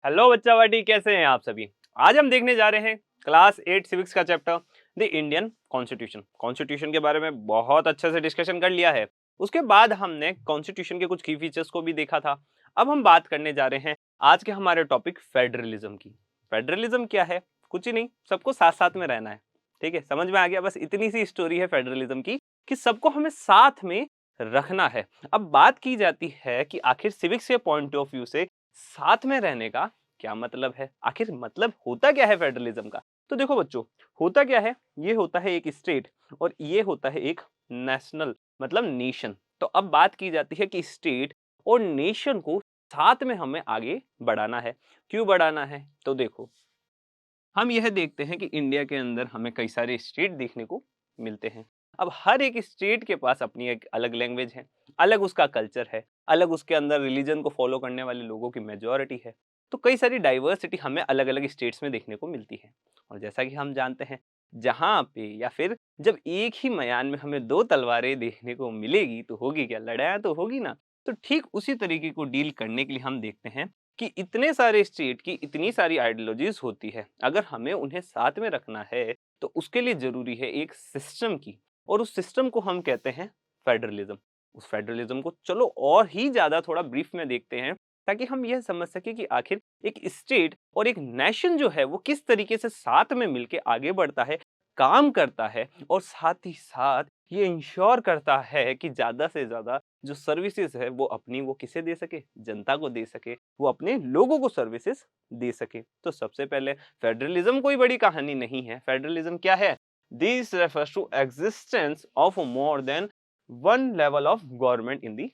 Hello बच्चा वाटी, कैसे हैं आप सभी। आज हम देखने जा रहे हैं क्लास 8 सिविक्स का chapter the Indian constitution. Constitution के बारे में बहुत अच्छे से डिस्कशन कर लिया है। उसके बाद हमने कॉन्स्टिट्यूशन के कुछ की फीचर्स को भी देखा था। अब हम बात करने जा रहे हैं आज के हमारे टॉपिक फेडरलिज्म की। फेडरलिज्म क्या है? कुछ ही नहीं, सबको साथ साथ में रहना है। ठीक है, समझ में आ गया। बस इतनी सी स्टोरी है फेडरलिज्म की कि सबको हमें साथ में रखना है। अब बात की जाती है कि आखिर सिविक्स के पॉइंट ऑफ व्यू से साथ में रहने का क्या मतलब है, आखिर मतलब होता क्या है फेडरलिज्म का। तो देखो बच्चों, होता क्या है, ये होता है एक स्टेट और ये होता है एक नेशनल, मतलब नेशन। तो अब बात की जाती है कि स्टेट और नेशन को साथ में हमें आगे बढ़ाना है। क्यों बढ़ाना है? तो देखो, हम यह देखते हैं कि इंडिया के अंदर हमें कई सारे स्टेट देखने को मिलते हैं। अब हर एक स्टेट के पास अपनी एक अलग लैंग्वेज है, अलग उसका कल्चर है, अलग उसके अंदर रिलीजन को फॉलो करने वाले लोगों की मेजोरिटी है। तो कई सारी डाइवर्सिटी हमें अलग अलग स्टेट्स में देखने को मिलती है। और जैसा कि हम जानते हैं, जहाँ पे या फिर जब एक ही मयान में हमें दो तलवारें देखने को मिलेगी तो होगी क्या, लड़ाइयाँ तो होगी ना। तो ठीक उसी तरीके को डील करने के लिए हम देखते हैं कि इतने सारे स्टेट की इतनी सारी आइडियोलॉजीज होती है। अगर हमें उन्हें साथ में रखना है तो उसके लिए जरूरी है एक सिस्टम की, और उस सिस्टम को हम कहते हैं फेडरलिज्म। उस फेडरलिज्म को चलो और ही ज्यादा थोड़ा ब्रीफ में देखते हैं, ताकि हम यह समझ सके कि आखिर एक स्टेट और एक नेशन जो है वो किस तरीके से साथ में मिलके आगे बढ़ता है, काम करता है, और साथ ही साथ ये इंश्योर करता है कि ज्यादा से ज्यादा जो सर्विसेज है वो अपनी वो किसे दे सके, जनता को दे सके, वो अपने लोगों को सर्विसेज दे सके। तो सबसे पहले फेडरलिज्म कोई बड़ी कहानी नहीं है। फेडरलिज्म क्या है? This refers to existence of more than one level of government in the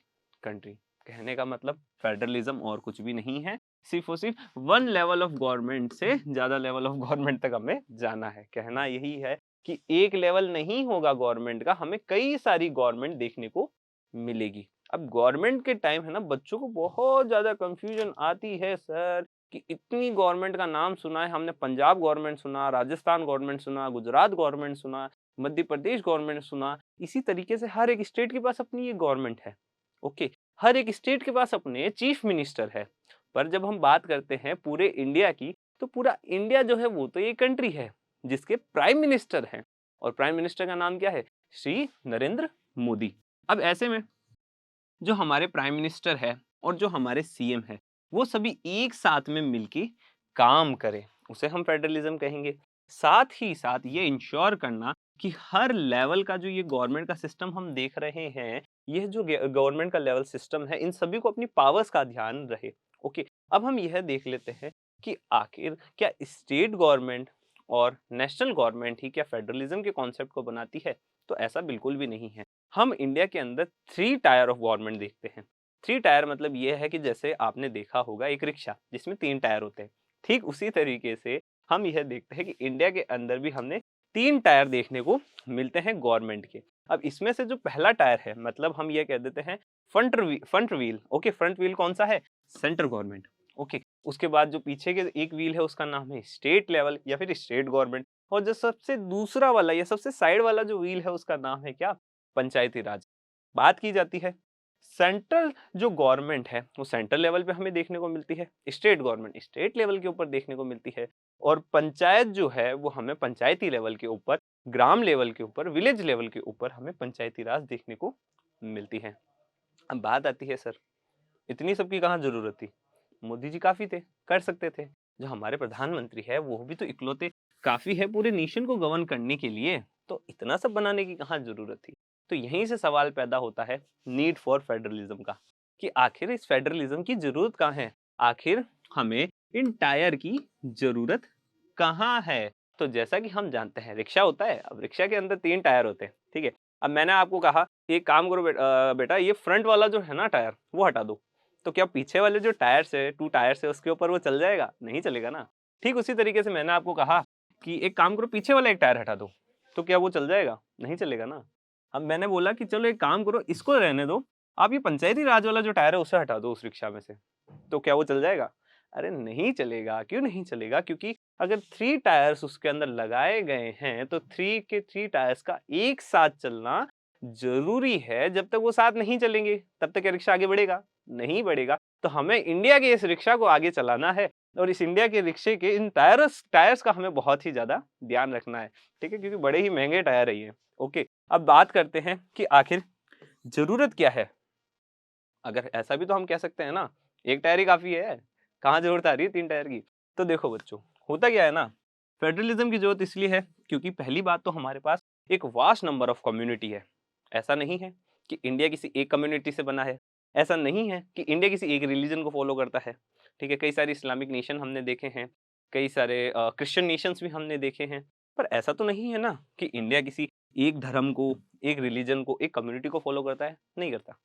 country. कहने का मतलब फेडरलिज्म और कुछ भी नहीं है, सिर्फ और सिर्फ वन लेवल ऑफ गवर्नमेंट से ज्यादा लेवल ऑफ गवर्नमेंट तक हमें जाना है। कहना यही है कि एक लेवल नहीं होगा गवर्नमेंट का, हमें कई सारी गवर्नमेंट देखने को मिलेगी। अब गवर्नमेंट के टाइम है ना, बच्चों को बहुत ज्यादा कंफ्यूजन आती है सर, कि इतनी गवर्नमेंट का नाम सुना है हमने, पंजाब गवर्नमेंट सुना, राजस्थान गवर्नमेंट सुना, गुजरात गवर्नमेंट सुना, मध्य प्रदेश गवर्नमेंट सुना। इसी तरीके से हर एक स्टेट के पास अपनी ये गवर्नमेंट है। ओके, हर एक स्टेट के पास अपने चीफ मिनिस्टर है। पर जब हम बात करते हैं पूरे इंडिया की, तो पूरा इंडिया जो है वो तो एक कंट्री है जिसके प्राइम मिनिस्टर हैं। और प्राइम मिनिस्टर का नाम क्या है? श्री नरेंद्र मोदी। अब ऐसे में जो हमारे प्राइम मिनिस्टर है और जो हमारे सीएम है, वो सभी एक साथ में मिलके काम करें, उसे हम फेडरलिज्म कहेंगे। साथ ही साथ ये इंश्योर करना कि हर लेवल का जो ये गवर्नमेंट का सिस्टम हम देख रहे हैं, यह जो गवर्नमेंट का लेवल सिस्टम है, इन सभी को अपनी पावर्स का ध्यान रहे। ओके, अब हम यह देख लेते हैं कि आखिर क्या स्टेट गवर्नमेंट और नेशनल गवर्नमेंट ही क्या फेडरलिज्म के कॉन्सेप्ट को बनाती है? तो ऐसा बिल्कुल भी नहीं है। हम इंडिया के अंदर थ्री टायर ऑफ गवर्नमेंट देखते हैं। थ्री टायर मतलब ये है कि जैसे आपने देखा होगा एक रिक्शा जिसमें तीन टायर होते हैं, ठीक उसी तरीके से हम यह देखते हैं कि इंडिया के अंदर भी हमने तीन टायर देखने को मिलते हैं गवर्नमेंट के। अब इसमें से जो पहला टायर है, मतलब हम ये कह देते हैं front wheel. Okay, front wheel कौन सा है? Central government. ओके, उसके बाद जो पीछे के एक व्हील है उसका नाम है स्टेट लेवल या फिर स्टेट गवर्नमेंट। और जो सबसे दूसरा वाला या सबसे साइड वाला जो व्हील है उसका नाम है क्या? पंचायती राज। बात की जाती है सेंट्रल जो गवर्नमेंट है वो सेंट्रल लेवल पे हमें देखने को मिलती है, स्टेट गवर्नमेंट स्टेट लेवल के ऊपर देखने को मिलती है, और पंचायत जो है वो हमें पंचायती लेवल के ऊपर, ग्राम लेवल के ऊपर, विलेज लेवल के ऊपर हमें पंचायती राज देखने को मिलती है। अब बात आती है सर, इतनी सबकी कहाँ जरूरत थी? मोदी जी काफी थे, कर सकते थे। जो हमारे प्रधानमंत्री है वो भी तो इकलौते काफी है पूरे नेशन को गवर्न करने के लिए, तो इतना सब बनाने की कहाँ जरूरत थी? तो यहीं से सवाल पैदा होता है नीड फॉर फेडरलिज्म का, कि आखिर इस फेडरलिज्म की जरूरत कहाँ है, आखिर हमें इन टायर की जरूरत कहाँ है। तो जैसा कि हम जानते हैं रिक्शा होता है, अब रिक्शा के अंदर तीन टायर होते हैं, ठीक है। अब मैंने आपको कहा एक काम करो बेटा, ये फ्रंट वाला जो है ना टायर वो हटा दो, तो क्या पीछे वाले जो टायर्स है, टू टायर्स है, उसके ऊपर वो चल जाएगा? नहीं चलेगा ना। ठीक उसी तरीके से मैंने आपको कहा कि एक काम करो, पीछे वाला एक टायर हटा दो, तो क्या वो चल जाएगा? नहीं चलेगा ना। अब मैंने बोला कि चलो एक काम करो, इसको रहने दो, आप ये पंचायती राज वाला जो टायर है उसे हटा दो उस रिक्शा में से, तो क्या वो चल जाएगा? अरे नहीं चलेगा। क्यों नहीं चलेगा? क्योंकि अगर थ्री टायर्स उसके अंदर लगाए गए हैं तो थ्री के थ्री टायर्स का एक साथ चलना जरूरी है। जब तक वो साथ नहीं चलेंगे तब तक क्या रिक्शा आगे बढ़ेगा? नहीं बढ़ेगा। तो हमें इंडिया के इस रिक्शा को आगे चलाना है, और इस इंडिया के रिक्शे के इन टायर्स का हमें बहुत ही ज़्यादा ध्यान रखना है, ठीक है, क्योंकि बड़े ही महंगे टायर है ये। ओके, अब बात करते हैं कि आखिर ज़रूरत क्या है? अगर ऐसा भी तो हम कह सकते हैं ना, 1 टायर ही काफ़ी है, कहाँ ज़रूरत आ रही है 3 टायर की? तो देखो बच्चों, होता क्या है ना, फेडरलिज्म की ज़रूरत इसलिए है क्योंकि पहली बात तो हमारे पास एक वास्ट नंबर ऑफ कम्युनिटी है। ऐसा नहीं है कि इंडिया किसी एक कम्युनिटी से बना है, ऐसा नहीं है कि इंडिया किसी एक रिलीजन को फ़ॉलो करता है, ठीक है? कई सारे इस्लामिक नेशन हमने देखे हैं, कई सारे क्रिश्चियन नेशंस भी हमने देखे हैं, पर ऐसा तो नहीं है ना कि इंडिया किसी एक धर्म को, एक रिलीजन को, एक कम्युनिटी को फ़ॉलो करता है, नहीं करता।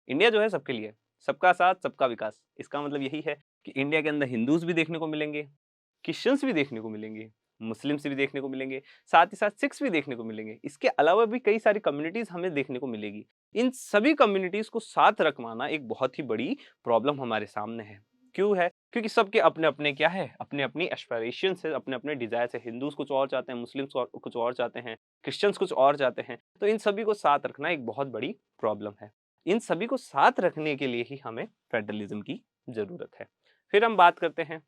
इंडिया जो है सबके लिए है, सबका साथ सबका विकास। इसका मतलब यही है कि इंडिया के अंदर हिंदूज़ भी देखने को मिलेंगे, क्रिश्चियंस भी देखने को मिलेंगे, मुस्लिम्स भी देखने को मिलेंगे, साथ ही साथ सिख्स भी देखने को मिलेंगे। इसके अलावा भी कई सारी कम्युनिटीज़ हमें देखने को मिलेगी। इन सभी कम्युनिटीज़ को साथ रखवाना एक बहुत ही बड़ी प्रॉब्लम हमारे सामने है। क्यों है? क्योंकि सबके अपने-अपने क्या है, अपनी-अपनी एस्पिरेशंस है, अपने-अपने डिज़ायर्स है। हिंदूज़ कुछ और चाहते हैं, मुस्लिम्स कुछ और चाहते हैं, क्रिश्चियंस कुछ और चाहते हैं। तो इन सभी को साथ रखना एक बहुत बड़ी प्रॉब्लम है। इन सभी को साथ रखने के लिए ही हमें फेडरलिज्म की ज़रूरत है। फिर हम बात करते हैं,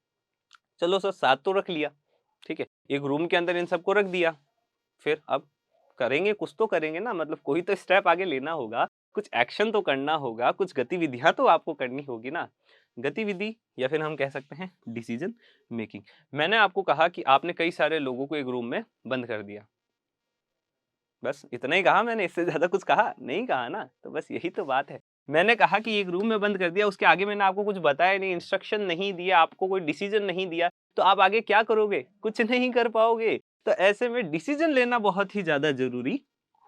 चलो सर साथ तो रख लिया, ठीक है? एक रूम के अंदर इन सबको रख दिया, फिर अब करेंगे कुछ तो करेंगे ना, मतलब कोई तो स्टेप आगे लेना होगा, कुछ एक्शन तो करना होगा, कुछ गतिविधियाँ तो आपको करनी होगी ना। गतिविधि या फिर हम कह सकते हैं डिसीजन मेकिंग। मैंने आपको कहा कि आपने कई सारे लोगों को एक रूम में बंद कर दिया। बस इतना ही कहा मैंने, इससे ज़्यादा कुछ कहा? नहीं कहा ना, तो बस यही तो बात है। मैंने कहा कि एक रूम में बंद कर दिया, उसके आगे मैंने आपको कुछ बताया नहीं, इंस्ट्रक्शन नहीं दिया, आपको कोई डिसीजन नहीं दिया, तो आप आगे क्या करोगे? कुछ नहीं कर पाओगे। तो ऐसे में डिसीजन लेना बहुत ही ज़्यादा ज़रूरी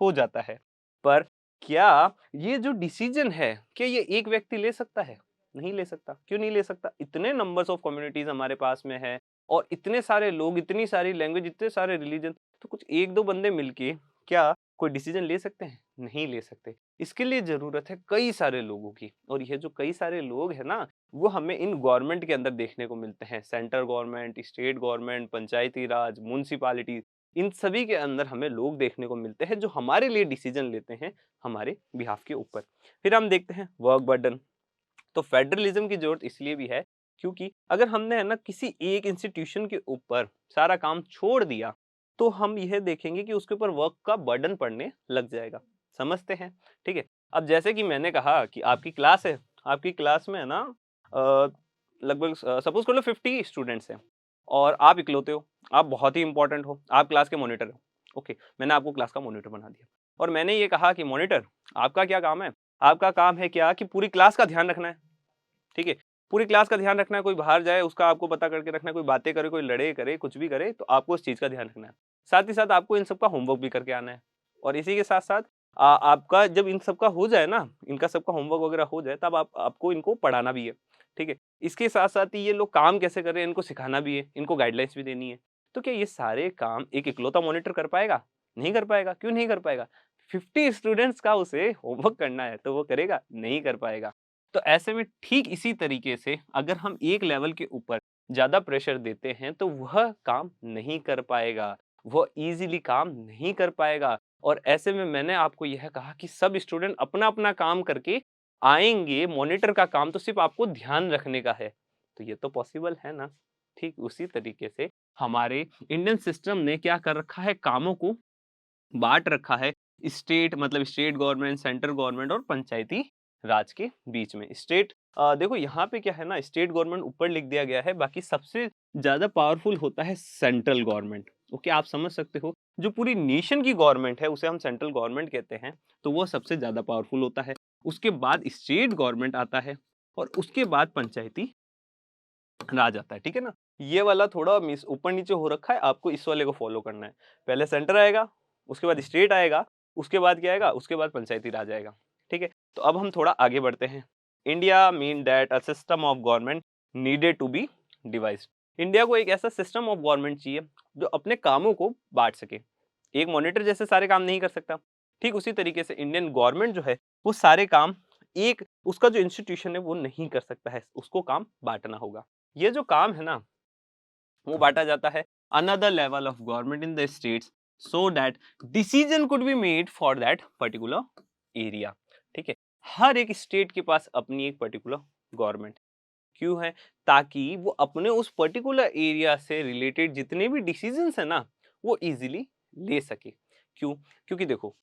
हो जाता है। पर क्या ये जो डिसीजन है, क्या ये एक व्यक्ति ले सकता है? नहीं ले सकता। क्यों नहीं ले सकता? इतने नंबर्स ऑफ कम्युनिटीज़ हमारे पास में है और इतने सारे लोग, इतनी सारी लैंग्वेज, इतने सारे रिलीजन, तो कुछ 1-2 बंदे मिलके क्या कोई डिसीजन ले सकते हैं? नहीं ले सकते। इसके लिए ज़रूरत है कई सारे लोगों की, और ये जो कई सारे लोग हैं ना, वो हमें इन गवर्नमेंट के अंदर देखने को मिलते हैं। सेंट्रल गवर्नमेंट, स्टेट गवर्नमेंट, पंचायती राज, म्युनिसिपैलिटी, इन सभी के अंदर हमें लोग देखने को मिलते हैं जो हमारे लिए डिसीजन लेते हैं हमारे बिहाफ के ऊपर। फिर हम देखते हैं वर्क बर्डन। तो फेडरलिज्म की ज़रूरत इसलिए भी है क्योंकि अगर हमने है ना किसी एक इंस्टीट्यूशन के ऊपर सारा काम छोड़ दिया, तो हम यह देखेंगे कि उसके ऊपर वर्क का बर्डन पड़ने लग जाएगा। समझते हैं? ठीक है? अब जैसे कि मैंने कहा कि आपकी क्लास है, आपकी क्लास में है ना अ, लगभग सपोज़ कर लो 50 स्टूडेंट्स हैं और आप इकलौते हो, आप बहुत ही इम्पोर्टेंट हो, आप क्लास के मॉनिटर हो। ओके, मैंने आपको क्लास का मॉनिटर बना दिया और मैंने ये कहा कि मॉनिटर, आपका क्या काम है? आपका काम है क्या कि पूरी क्लास का ध्यान रखना है। ठीक है? पूरी क्लास का ध्यान रखना है, कोई बाहर जाए उसका आपको पता करके रखना है, कोई बातें करे, कोई लड़े करे, कुछ भी करे, तो आपको उस चीज़ का ध्यान रखना है। साथ ही साथ आपको इन सब का होमवर्क भी करके आना है और इसी के साथ-साथ आपका जब इन सब का हो जाए ना, इनका सबका होमवर्क वगैरह हो जाए, तब आपको इनको पढ़ाना भी है। ठीक है? इसके साथ-साथ ही ये लोग काम कैसे कर रहे हैं, इनको सिखाना भी है, इनको गाइडलाइंस भी देनी है। तो क्या ये सारे काम एक इकलौता मॉनिटर कर पाएगा? नहीं कर पाएगा। क्यों नहीं कर पाएगा? 50 स्टूडेंट्स का उसे होमवर्क करना है, तो वो करेगा? नहीं कर पाएगा। तो ऐसे में ठीक इसी तरीके से अगर हम एक लेवल के ऊपर ज़्यादा प्रेशर देते हैं तो वह काम नहीं कर पाएगा, वह ईज़िली काम नहीं कर पाएगा। और ऐसे में मैंने आपको यह कहा कि सब स्टूडेंट अपना-अपना काम करके आएँगे, मॉनिटर का काम तो सिर्फ़ आपको ध्यान रखने का है। तो ये तो पॉसिबल है ना? ठीक उसी तरीके से हमारे इंडियन सिस्टम ने क्या कर रखा है, कामों को बाँट रखा है स्टेट, मतलब स्टेट गवर्नमेंट, सेंट्रल गवर्नमेंट और पंचायती राज के बीच में। स्टेट देखो यहाँ पे क्या है ना, स्टेट गवर्नमेंट ऊपर लिख दिया गया है, बाकी सबसे ज़्यादा पावरफुल होता है सेंट्रल गवर्नमेंट। ओके, आप समझ सकते हो, जो पूरी नेशन की गवर्नमेंट है उसे हम सेंट्रल गवर्नमेंट कहते हैं, तो वो सबसे ज़्यादा पावरफुल होता है। उसके बाद स्टेट गवर्नमेंट आता है और उसके बाद पंचायती राज आता है, ठीक है ना? ये वाला थोड़ा मिस ऊपर-नीचे हो रखा है, आपको इस वाले को फ़ॉलो करना है। पहले सेंटर आएगा, उसके बाद स्टेट आएगा, उसके बाद क्या आएगा? उसके बाद पंचायती राज आएगा, ठीक है? तो अब हम थोड़ा आगे बढ़ते हैं। India mean that a system of government needed to be devised. India को एक ऐसा सिस्टम ऑफ गवर्नमेंट चाहिए, जो अपने कामों को बाँट सके। एक मॉनिटर जैसे सारे काम नहीं कर सकता, ठीक उसी तरीके से इंडियन गवर्नमेंट जो है, वो सारे काम एक उसका जो इंस्टीट्यूशन है, वो नहीं कर सकता है, उसको काम बाँटना होगा। ये जो काम है ना, वो बांटा जाता है another level of government in the states so that decision could be made for that particular area. ठीक है, हर एक स्टेट के पास अपनी एक पर्टिकुलर गवर्नमेंट, क्यों है? ताकि वो अपने उस पर्टिकुलर एरिया से रिलेटेड जितने भी डिसीजंस है ना, वो इजीली ले सके। क्यों? क्योंकि देखो,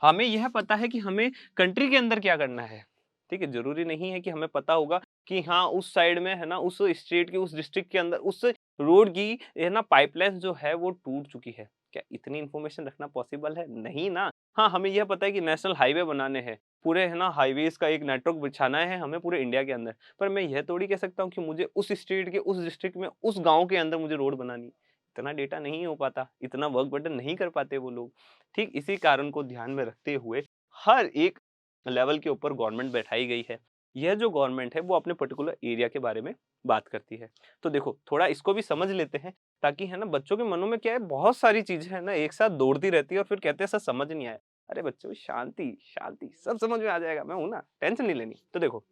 हमें यह पता है कि हमें कंट्री के अंदर क्या करना है, ठीक है? ज़रूरी नहीं है कि हमें पता होगा कि हाँ, उस साइड में है ना, उस स्टेट के उस डिस्ट्रिक्ट के अंदर उस रोड की है ना पाइपलाइन जो है वो टूट चुकी है। क्या इतनी इन्फॉर्मेशन रखना पॉसिबल है? नहीं ना। हाँ, हमें यह पता है कि नेशनल हाईवे बनाने हैं, पूरे है ना हाईवेज़ का एक नेटवर्क बिछाना है हमें पूरे इंडिया के अंदर। पर मैं यह थोड़ी कह सकता हूँ कि मुझे उस स्टेट के उस डिस्ट्रिक्ट में, उस गाँव के अंदर मुझे रोड बनानी है। इतना डेटा नहीं हो पाता, इतना वर्क बर्डन नहीं कर पाते वो लोग। ठीक इसी कारण को ध्यान में रखते हुए हर एक लेवल के ऊपर गवर्नमेंट बैठाई गई है। यह जो गवर्नमेंट है वो अपने पर्टिकुलर एरिया के बारे में बात करती है। तो देखो थोड़ा इसको भी समझ लेते हैं ताकि है ना बच्चों के मनों में क्या है बहुत सारी चीजें है ना एक साथ दौड़ती रहती है और फिर कहते हैं सर समझ नहीं आया। अरे बच्चों शांति शांति सब समझ में आ जाएगा, मैं हूं ना, टेंशन नहीं लेनी। तो देखो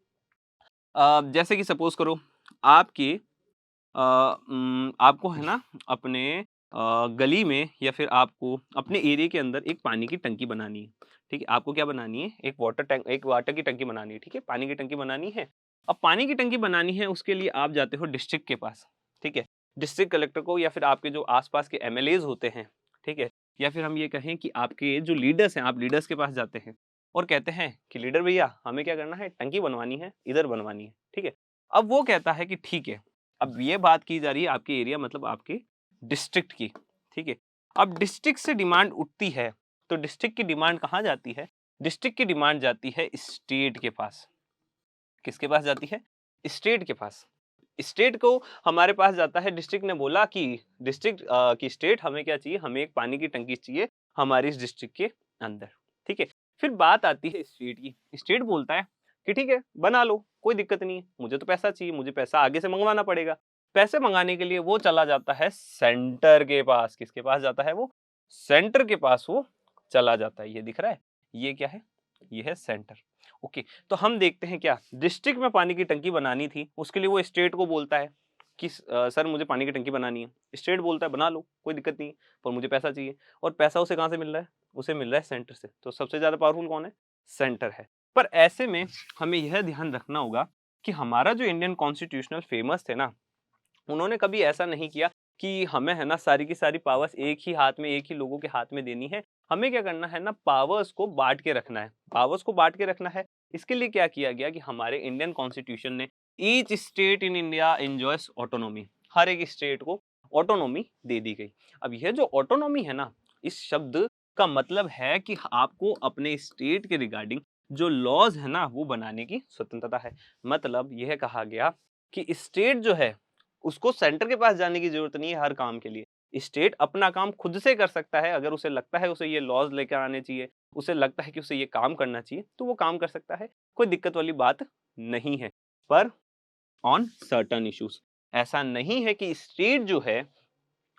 जैसे कि सपोज करो आपकी आपको है ना अपने गली में या फिर आपको अपने एरिया के अंदर एक पानी की टंकी बनानी है, ठीक है? आपको क्या बनानी है? एक वाटर की टंकी बनानी है, ठीक है? पानी की टंकी बनानी है। अब पानी की टंकी बनानी है उसके लिए आप जाते हो डिस्ट्रिक्ट के पास, ठीक है? डिस्ट्रिक्ट कलेक्टर को या फिर आपके जो आस-पास के एमएलएज़ होते हैं, ठीक है? या फिर हम ये कहें कि आपके जो लीडर्स हैं, आप लीडर्स के पास जाते हैं और कहते हैं कि लीडर भैया हमें क्या करना है? टंकी बनवानी है, इधर बनवानी है, ठीक है? अब वो कहता है कि ठीक है। अब ये बात की जा रही है आपके एरिया मतलब आपके डिस्ट्रिक्ट की, ठीक है? अब डिस्ट्रिक्ट से डिमांड उठती है, तो डिस्ट्रिक्ट की डिमांड कहाँ जाती है? डिस्ट्रिक्ट की डिमांड जाती है स्टेट के पास। किसके पास जाती है? स्टेट के पास। स्टेट को हमारे पास जाता है, डिस्ट्रिक्ट ने बोला कि डिस्ट्रिक्ट कि स्टेट हमें क्या चाहिए? हमें एक पानी की टंकी चाहिए हमारी इस डिस्ट्रिक्ट के अंदर, ठीक है? फिर बात आती है स्टेट की। स्टेट बोलता है कि ठीक है, बना लो, कोई दिक्कत नहीं है। मुझे तो पैसा चाहिए, मुझे पैसा आगे से मंगवाना पड़ेगा। पैसे मंगाने के लिए वो चला जाता है सेंटर के पास। किसके पास जाता है वो? सेंटर के पास वो चला जाता है। ये दिख रहा है? ये क्या है? ये है सेंटर। ओके, तो हम देखते हैं क्या डिस्ट्रिक्ट में पानी की टंकी बनानी थी, उसके लिए वो स्टेट को बोलता है कि सर मुझे पानी की टंकी बनानी है। स्टेट बोलता है बना लो, कोई दिक्कत नहीं है, पर मुझे पैसा चाहिए। और पैसा उसे कहाँ से मिल रहा है? उसे मिल रहा है सेंटर से। तो सबसे ज़्यादा पावरफुल कौन है? सेंटर है। पर ऐसे में हमें यह ध्यान रखना होगा कि हमारा जो इंडियन कॉन्स्टिट्यूशनल फेमस थे ना, उन्होंने कभी ऐसा नहीं किया कि हमें है ना सारी की सारी पावर्स एक ही हाथ में, एक ही लोगों के हाथ में देनी है। हमें क्या करना है ना, पावर्स को बाँट के रखना है। पावर्स को बाँट के रखना है। इसके लिए क्या किया गया कि हमारे इंडियन कॉन्स्टिट्यूशन ने each state in India enjoys autonomy, हर एक स्टेट को ऑटोनॉमी दे दी गई। अब यह जो ऑटोनॉमी है ना, इस शब्द का मतलब है कि आपको अपने स्टेट के रिगार्डिंग जो लॉज़ है ना, वो बनाने की स्वतंत्रता है। मतलब यह कहा गया कि स्टेट जो है उसको सेंटर के पास जाने की ज़रूरत नहीं है हर काम के लिए। स्टेट अपना काम खुद से कर सकता है, अगर उसे लगता है उसे ये लॉज़ लेकर आने चाहिए, उसे लगता है कि उसे ये काम करना चाहिए, तो वो काम कर सकता है, कोई दिक्कत वाली बात नहीं है। पर ऑन सर्टेन इश्यूज़ ऐसा नहीं है कि स्टेट जो है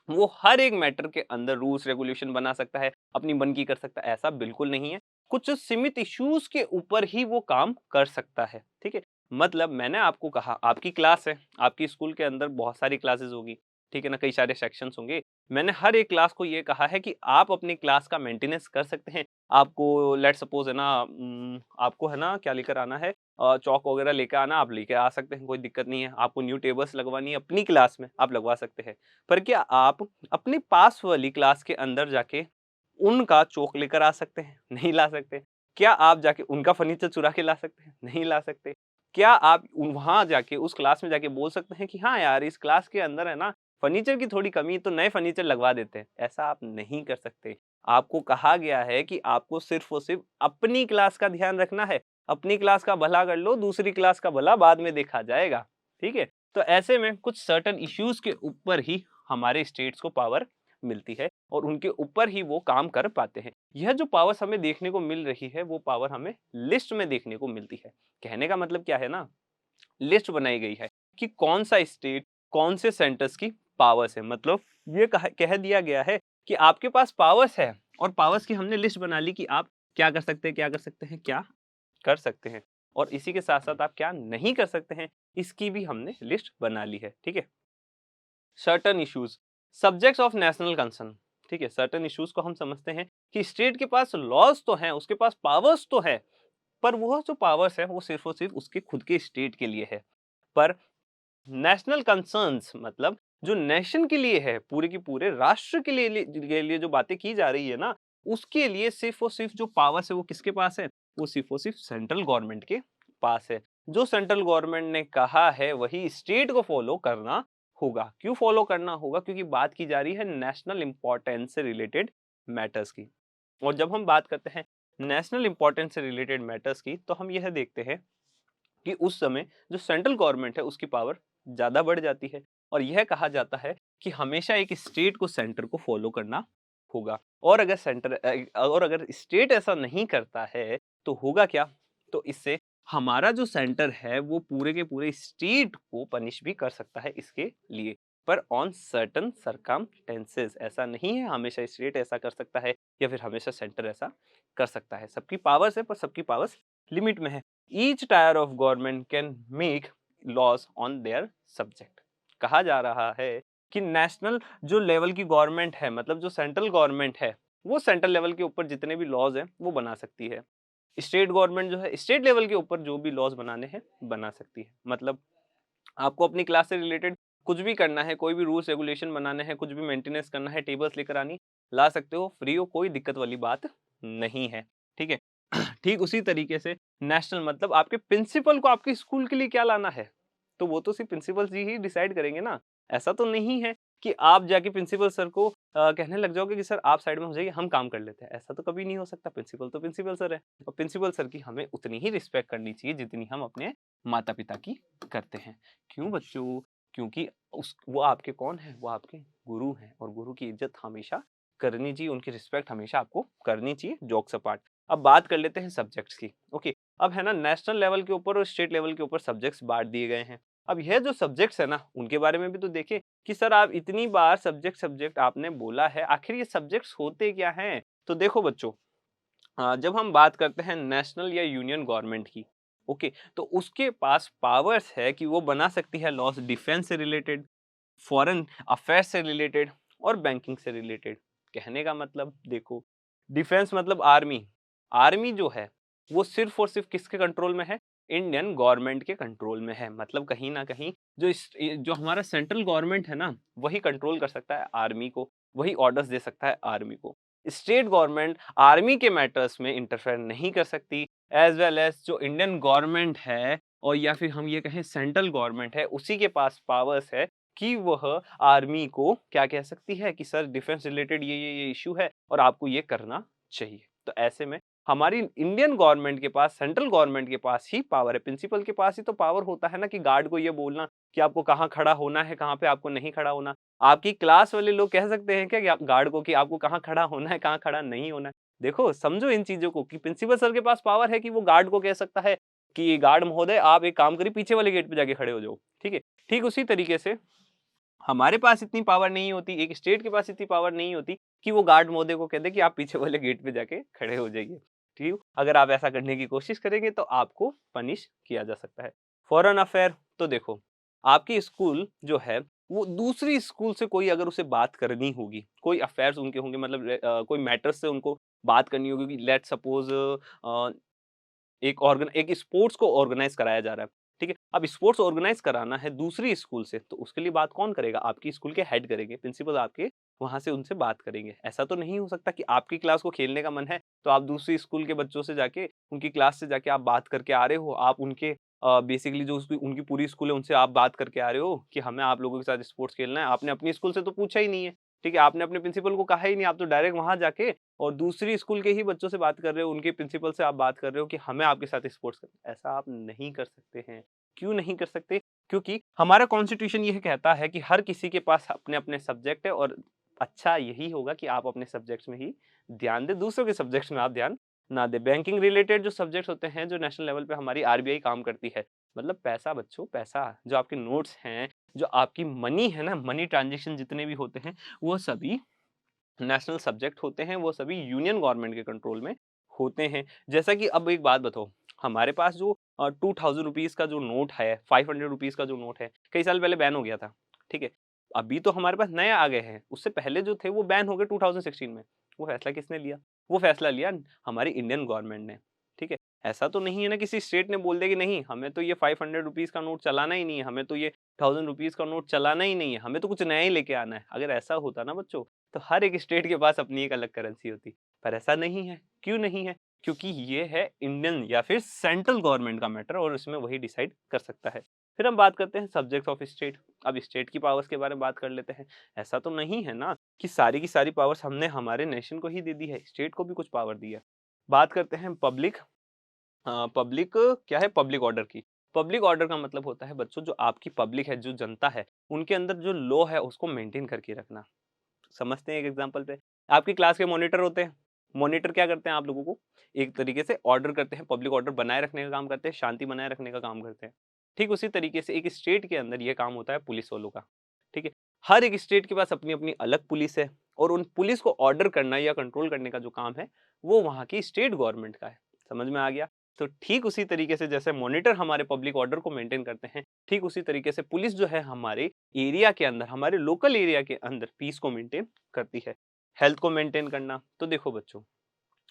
वो हर एक मैटर के अंदर रूल्स रेगुलेशन बना सकता है, अपनी मन की कर सकता है, ऐसा बिल्कुल नहीं है। कुछ सीमित इश्यूज़ के ऊपर ही वो काम कर सकता है, ठीक है? मतलब मैंने आपको कहा आपकी क्लास है, आपकी स्कूल के अंदर बहुत सारी क्लासेस होगी, ठीक है ना? कई सारे सेक्शंस होंगे। मैंने हर एक क्लास को ये कहा है कि आप अपनी क्लास का मेंटेनेंस कर सकते हैं। आपको लेट्स सपोज़ है ना आपको है ना क्या लेकर आना है चॉक वगैरह लेके आना, आप लेके आ सकते हैं, कोई दिक्कत नहीं है। आपको न्यू टेबल्स लगवानी है अपनी क्लास में, आप लगवा सकते हैं। पर क्या आप अपनी पास वाली क्लास के अंदर जाके उनका चॉक लेकर आ सकते हैं? नहीं ला सकते। क्या आप जाके उनका फर्नीचर चुरा के ला सकते हैं? नहीं ला सकते। क्या आप वहाँ जाके उस क्लास में जाके बोल सकते हैं कि हाँ यार, इस क्लास के अंदर है ना फर्नीचर की थोड़ी कमी है तो नए फर्नीचर लगवा देते हैं? ऐसा आप नहीं कर सकते। आपको कहा गया है कि आपको सिर्फ़ और सिर्फ़ अपनी क्लास का ध्यान रखना है। अपनी क्लास का भला कर लो, दूसरी क्लास का भला बाद में देखा जाएगा। ठीक है? तो ऐसे में कुछ सर्टेन इश्यूज़ के ऊपर ही हमारे स्टेट्स को पावर मिलती है और उनके ऊपर ही वो काम कर पाते हैं। यह जो पावर्स हमें देखने को मिल रही है, वो पावर हमें लिस्ट में देखने को मिलती है। कहने का मतलब क्या है ना, लिस्ट बनाई गई है कि कौन सा स्टेट, कौन से सेंटर्स की पावर्स है। मतलब ये कह दिया गया है कि आपके पास पावर्स है और पावर्स की हमने लिस्ट बना ली कि आप क्या कर सकते हैं, क्या कर सकते हैं, क्या कर सकते हैं और इसी के साथ-साथ आप क्या नहीं कर सकते हैं, इसकी भी हमने लिस्ट बना ली है। ठीक है? Certain issues subjects of national concern, ठीक है? सर्टेन इश्यूज को हम समझते हैं कि स्टेट के पास लॉज तो हैं, उसके पास पावर्स तो है, पर वो जो पावर्स है वो सिर्फ और सिर्फ उसके खुद के स्टेट के लिए है। पर नेशनल कंसर्न्स मतलब जो नेशन के लिए है, पूरे की पूरे राष्ट्र के लिए जो बातें की जा रही है ना, उसके लिए सिर्फ और सिर्फ जो पावर्स है वो किसके पास है? वो सिर्फ और सिर्फ सेंट्रल गवर्नमेंट के पास है। जो सेंट्रल गवर्नमेंट ने कहा है वही स्टेट को फॉलो करना होगा। क्यों फॉलो करना होगा? क्योंकि बात की जा रही है नेशनल इंपॉर्टेंस से रिलेटेड मैटर्स की। और जब हम बात करते हैं नेशनल इंपॉर्टेंस से रिलेटेड मैटर्स की, तो हम यह देखते हैं कि उस समय जो सेंट्रल गवर्नमेंट है उसकी पावर ज़्यादा बढ़ जाती है और यह कहा जाता है कि हमेशा एक स्टेट को सेंटर को फॉलो करना होगा। और अगर स्टेट ऐसा नहीं करता है तो होगा क्या? तो इससे हमारा जो सेंटर है वो पूरे के पूरे स्टेट को पनिश भी कर सकता है इसके लिए। पर ऑन सर्टेन सर्कमस्टेंसेस ऐसा नहीं है हमेशा स्टेट ऐसा कर सकता है या फिर हमेशा सेंटर ऐसा कर सकता है। सबकी पावर्स है पर सबकी पावर्स लिमिट में है। Each tier of government can make laws on their subject. कहा जा रहा है कि नेशनल जो लेवल की गवर्नमेंट है मतलब जो सेंट्रल गवर्नमेंट है वो सेंट्रल लेवल के ऊपर जितने भी लॉज हैं वो बना सकती है। स्टेट गवर्नमेंट जो है स्टेट लेवल के ऊपर जो भी लॉज बनाने हैं बना सकती है। मतलब आपको अपनी क्लास से रिलेटेड कुछ भी करना है, कोई भी रूल्स रेगुलेशन बनाने हैं, कुछ भी मेंटेनेंस करना है, टेबल्स लेकर आनी ला सकते हो, फ्री हो, कोई दिक्कत वाली बात नहीं है। ठीक है। ठीक उसी तरीके से नेशनल मतलब आपके प्रिंसिपल को आपके स्कूल के लिए क्या लाना है, तो वो तो सिर्फ प्रिंसिपल जी ही डिसाइड करेंगे ना। ऐसा तो नहीं है कि आप जाके प्रिंसिपल सर को कहने लग जाओगे कि सर आप साइड में हो जाइए, हम काम कर लेते हैं। ऐसा तो कभी नहीं हो सकता। प्रिंसिपल तो प्रिंसिपल सर है और प्रिंसिपल सर की हमें उतनी ही रिस्पेक्ट करनी चाहिए जितनी हम अपने माता पिता की करते हैं। क्यों बच्चों? क्योंकि उस वो आपके कौन है? वो आपके गुरु हैं और गुरु की इज्जत हमेशा करनी चाहिए, उनकी रिस्पेक्ट हमेशा आपको करनी चाहिए। जोक्स अपार्ट, अब बात कर लेते हैं सब्जेक्ट्स की। ओके, अब है ना नेशनल लेवल के ऊपर और स्टेट लेवल के ऊपर सब्जेक्ट्स बांट दिए गए हैं। अब यह जो सब्जेक्ट्स है ना उनके बारे में भी तो देखें कि सर आप इतनी बार सब्जेक्ट सब्जेक्ट आपने बोला है, आखिर ये सब्जेक्ट्स होते क्या हैं? तो देखो बच्चों, जब हम बात करते हैं नेशनल या यूनियन गवर्नमेंट की, ओके, तो उसके पास पावर्स है कि वो बना सकती है लॉज डिफेंस से रिलेटेड, फॉरेन अफेयर्स से रिलेटेड और बैंकिंग से रिलेटेड। कहने का मतलब देखो, डिफेंस मतलब आर्मी। आर्मी जो है वो सिर्फ और सिर्फ किसके कंट्रोल में है? इंडियन गवर्नमेंट के कंट्रोल में है। मतलब कहीं ना कहीं जो हमारा सेंट्रल गवर्नमेंट है ना वही कंट्रोल कर सकता है आर्मी को, वही ऑर्डर्स दे सकता है आर्मी को। स्टेट गवर्नमेंट आर्मी के मैटर्स में इंटरफेयर नहीं कर सकती। एज वेल एज जो इंडियन गवर्नमेंट है और या फिर हम ये कहें सेंट्रल गवर्नमेंट है, उसी के पास पावर्स है कि वह आर्मी को क्या कह सकती है कि सर डिफेंस रिलेटेड ये इश्यू है और आपको ये करना चाहिए। तो ऐसे में हमारी इंडियन गवर्नमेंट के पास, सेंट्रल गवर्नमेंट के पास ही पावर है। प्रिंसिपल के पास ही तो पावर होता है ना कि गार्ड को ये बोलना कि आपको कहाँ खड़ा होना है, कहाँ पे आपको नहीं खड़ा होना। आपकी क्लास वाले लोग कह सकते हैं क्या कि आप गार्ड को कि आपको कहाँ खड़ा होना है, कहाँ खड़ा नहीं होना है? देखो, समझो इन चीज़ों को कि प्रिंसिपल सर के पास पावर है कि वो गार्ड को कह सकता है कि गार्ड महोदय आप एक काम करिए, पीछे वाले गेट पे जाके खड़े हो जाओ। ठीक है? ठीक उसी तरीके से हमारे पास इतनी पावर नहीं होती, एक स्टेट के पास इतनी पावर नहीं होती कि वो गार्ड महोदय को कह दे कि आप पीछे वाले गेट पे जाके खड़े हो जाइए। ठीक? अगर आप ऐसा करने की कोशिश करेंगे तो आपको पनिश किया जा सकता है। फॉरेन अफेयर तो देखो, आपकी स्कूल जो है वो दूसरी स्कूल से कोई अगर उसे बात करनी होगी, कोई अफेयर्स उनके होंगे मतलब कोई मैटर्स से उनको बात करनी होगी कि लेट्स सपोज एक स्पोर्ट्स को ऑर्गेनाइज कराया जा रहा है। ठीक है? अब स्पोर्ट्स ऑर्गेनाइज कराना है दूसरी स्कूल से, तो उसके लिए बात कौन करेगा? आपकी स्कूल के हेड करेंगे, प्रिंसिपल आपके वहाँ से उनसे बात करेंगे। ऐसा तो नहीं हो सकता कि आपकी क्लास को खेलने का मन है, तो आप दूसरी स्कूल के बच्चों से जाके, उनकी क्लास से जाके आप बात करके आ रहे हो। आप उनके बेसिकली जो उसकी उनकी पूरी स्कूल है, उनसे आप बात करके आ रहे हो कि हमें आप लोगों के साथ स्पोर्ट्स खेलना है। आपने अपनी स्कूल से तो पूछा ही नहीं है, ठीक है? आपने अपने प्रिंसिपल को कहा ही नहीं, आप तो डायरेक्ट वहाँ जाके और दूसरी स्कूल के ही बच्चों से बात कर रहे हो, उनके प्रिंसिपल से आप बात कर रहे हो कि हमें आपके साथ स्पोर्ट्स करना है। ऐसा आप नहीं कर सकते हैं। क्यों नहीं कर सकते? क्योंकि हमारा कॉन्स्टिट्यूशन यह कहता है कि हर किसी के पास अपने-अपने सब्जेक्ट है और अच्छा यही होगा कि आप अपने सब्जेक्ट्स में ही ध्यान दें, दूसरों के सब्जेक्ट्स में आप ध्यान ना दें। बैंकिंग रिलेटेड जो सब्जेक्ट्स होते हैं, जो नेशनल लेवल पे हमारी आरबीआई काम करती है, मतलब पैसा बच्चों पैसा, जो आपके नोट्स हैं, जो आपकी मनी है ना, मनी ट्रांज़ैक्शन जितने भी होते हैं, वो सभी नेशनल सब्जेक्ट होते हैं, वो सभी यूनियन गवर्नमेंट के कंट्रोल में होते हैं। जैसा कि अब एक बात बताओ, हमारे पास जो 2000 रुपीज़ का जो नोट है, 500 रुपीज़ का जो नोट है, कई साल पहले बैन हो गया था, ठीक है? अभी तो हमारे पास नए आ गए हैं, उससे पहले जो थे वो बैन हो गए 2016 में। वो फैसला किसने लिया? वो फैसला लिया हमारी इंडियन गवर्नमेंट ने, ठीक है? ऐसा तो नहीं है ना किसी स्टेट ने बोल दिया कि नहीं हमें तो ये 500 रुपीज का नोट चलाना ही नहीं है, हमें तो ये 1000 रुपीज का नोट चलाना ही नहीं है, हमें तो कुछ नया ही लेके आना है। अगर ऐसा होता ना बच्चों, तो हर एक स्टेट के पास अपनी एक अलग करेंसी होती। पर ऐसा नहीं है। क्यों नहीं है? क्योंकि ये है इंडियन या फिर सेंट्रल गवर्नमेंट का मैटर और उसमें वही डिसाइड कर सकता है। फिर हम बात करते हैं सब्जेक्ट्स ऑफ स्टेट। अब स्टेट की पावर्स के बारे में बात कर लेते हैं। ऐसा तो नहीं है ना कि सारी की सारी पावर्स हमने हमारे नेशन को ही दे दी है, स्टेट को भी कुछ पावर दी है। बात करते हैं पब्लिक पब्लिक क्या है? पब्लिक ऑर्डर की। पब्लिक ऑर्डर का मतलब होता है बच्चों जो आपकी पब्लिक है, जो जनता है, उनके अंदर जो लॉ है उसको मेंटेन करके रखना। समझते हैं एक एग्जांपल पे। आपकी क्लास के मॉनिटर होते हैं। मॉनिटर क्या करते हैं? आप लोगों को एक तरीके से ऑर्डर करते हैं, पब्लिक ऑर्डर बनाए रखने का काम करते हैं, शांति बनाए रखने का काम करते हैं। ठीक उसी तरीके से एक स्टेट के अंदर ये काम होता है पुलिस वालों का। ठीक है? हर एक स्टेट के पास अपनी-अपनी अलग पुलिस है और उन पुलिस को ऑर्डर करना या कंट्रोल करने का जो काम है, वो वहाँ की स्टेट गवर्नमेंट का है। समझ में आ गया? तो ठीक उसी तरीके से जैसे मॉनिटर हमारे पब्लिक ऑर्डर को मेंटेन करते हैं, ठीक उसी तरीके से पुलिस जो है हमारे एरिया के अंदर, हमारे लोकल एरिया के अंदर पीस को मेंटेन करती है। हेल्थ को मेंटेन करना, तो देखो बच्चों,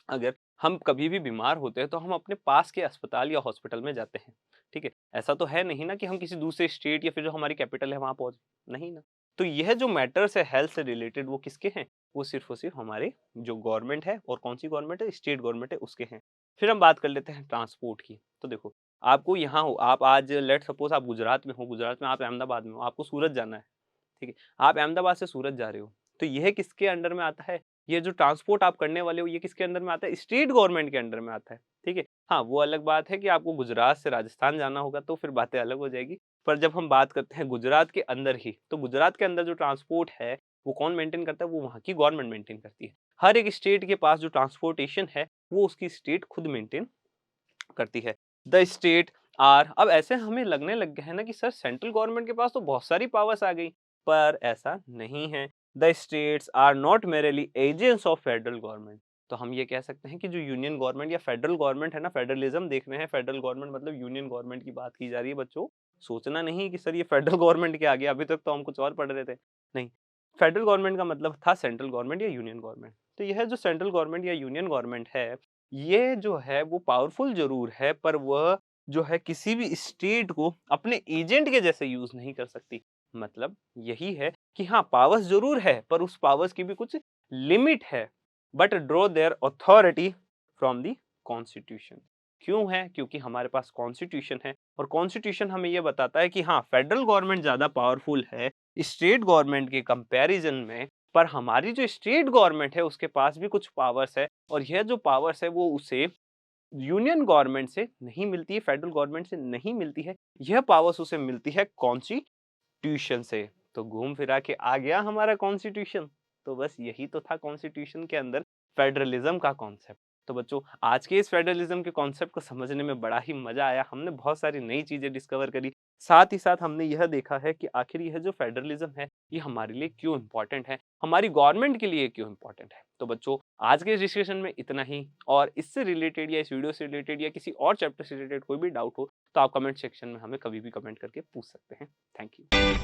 अगर हम कभी भी बीमार होते हैं तो हम अपने पास के अस्पताल या हॉस्पिटल में जाते हैं। ठीक है? ऐसा तो है नहीं ना कि हम किसी दूसरे स्टेट या फिर जो हमारी कैपिटल है वहाँ पहुँचे, नहीं ना। तो यह जो मैटर्स है हेल्थ से रिलेटेड वो किसके हैं? वो सिर्फ और सिर्फ हमारे जो गवर्नमेंट है और कौन सी गवर्नमेंट है? स्टेट गवर्नमेंट है उसके हैं। फिर हम बात कर लेते हैं ट्रांसपोर्ट की। तो देखो, आपको यहाँ हो, आप आज लेट्स सपोज आप गुजरात में हो, गुजरात में आप अहमदाबाद में हो, आपको सूरत जाना है। ठीक है? आप अहमदाबाद से सूरत जा रहे हो, तो यह किसके अंडर में आता है? ये जो ट्रांसपोर्ट आप करने वाले हो ये किसके अंडर में आता है? स्टेट गवर्नमेंट के अंडर में आता है। ठीक है? हाँ, वो अलग बात है कि आपको गुजरात से राजस्थान जाना होगा तो फिर बातें अलग हो जाएगी। पर जब हम बात करते हैं गुजरात के अंदर ही, तो गुजरात के अंदर जो ट्रांसपोर्ट है, वो कौन मेंटेन करता है? वो वहाँ की गवर्नमेंट मेंटेन करती है। हर एक स्टेट के पास जो ट्रांसपोर्टेशन है, वो उसकी स्टेट खुद मेंटेन करती है। द स्टेट आर अब ऐसे हमें लगने लग गया है ना कि सर सेंट्रल गवर्नमेंट के पास तो बहुत सारी पावर्स आ गई, पर ऐसा नहीं है। The states are not merely agents of federal government. तो हम ये कह सकते हैं कि जो यूनियन गवर्नमेंट या फेडरल गवर्नमेंट है ना, फेडरलिज्म देख रहे हैं, फेडरल गवर्नमेंट मतलब यूनियन गवर्नमेंट की बात की जा रही है बच्चों। सोचना नहीं कि सर ये फेडरल गवर्नमेंट के आ गया, अभी तक तो हम कुछ और पढ़ रहे थे। नहीं, फेडरल गवर्नमेंट का मतलब था सेंट्रल गवर्नमेंट या यूनियन गवर्नमेंट। तो यह जो सेंट्रल गवर्नमेंट या यूनियन गवर्नमेंट है, ये जो है वो पावरफुल ज़रूर है, पर वह जो है किसी भी स्टेट को अपने एजेंट के जैसे यूज़ नहीं कर सकती। मतलब यही है कि हाँ, पावर्स ज़रूर है, पर उस पावर्स की भी कुछ लिमिट है। But draw there authority from the constitution. क्यों है? क्योंकि हमारे पास कॉन्स्टिट्यूशन है और कॉन्स्टिट्यूशन हमें ये बताता है कि हाँ, फेडरल गवर्नमेंट ज़्यादा पावरफुल है स्टेट गवर्नमेंट के कंपैरिजन में, पर हमारी जो स्टेट गवर्नमेंट है उसके पास भी कुछ पावर्स है और यह जो पावर्स है वो उसे यूनियन गवर्नमेंट से नहीं मिलती है, फेडरल गवर्नमेंट से नहीं मिलती है। यह पावर्स उसे मिलती है कॉन्स्टिट्यूशन से। तो घूम फिरा के आ गया हमारा कॉन्स्टिट्यूशन। तो बस यही तो था कॉन्स्टिट्यूशन के अंदर फेडरलिज्म का कॉन्सेप्ट। तो बच्चों, आज के इस फेडरलिज्म के कॉन्सेप्ट को समझने में बड़ा ही मजा आया। हमने बहुत सारी नई चीजें डिस्कवर करी। साथ ही साथ हमने यह देखा है कि आखिर यह जो फेडरलिज्म है, ये हमारे लिए क्यों इम्पोर्टेंट है, हमारी गवर्नमेंट के लिए क्यों इम्पोर्टेंट है। तो बच्चों, आज के इस डिस्कशन में इतना ही। और इससे रिलेटेड या इस वीडियो से रिलेटेड या किसी और चैप्टर से रिलेटेड कोई भी डाउट हो, तो आप कमेंट सेक्शन में हमें कभी भी कमेंट करके पूछ सकते हैं। Thank you.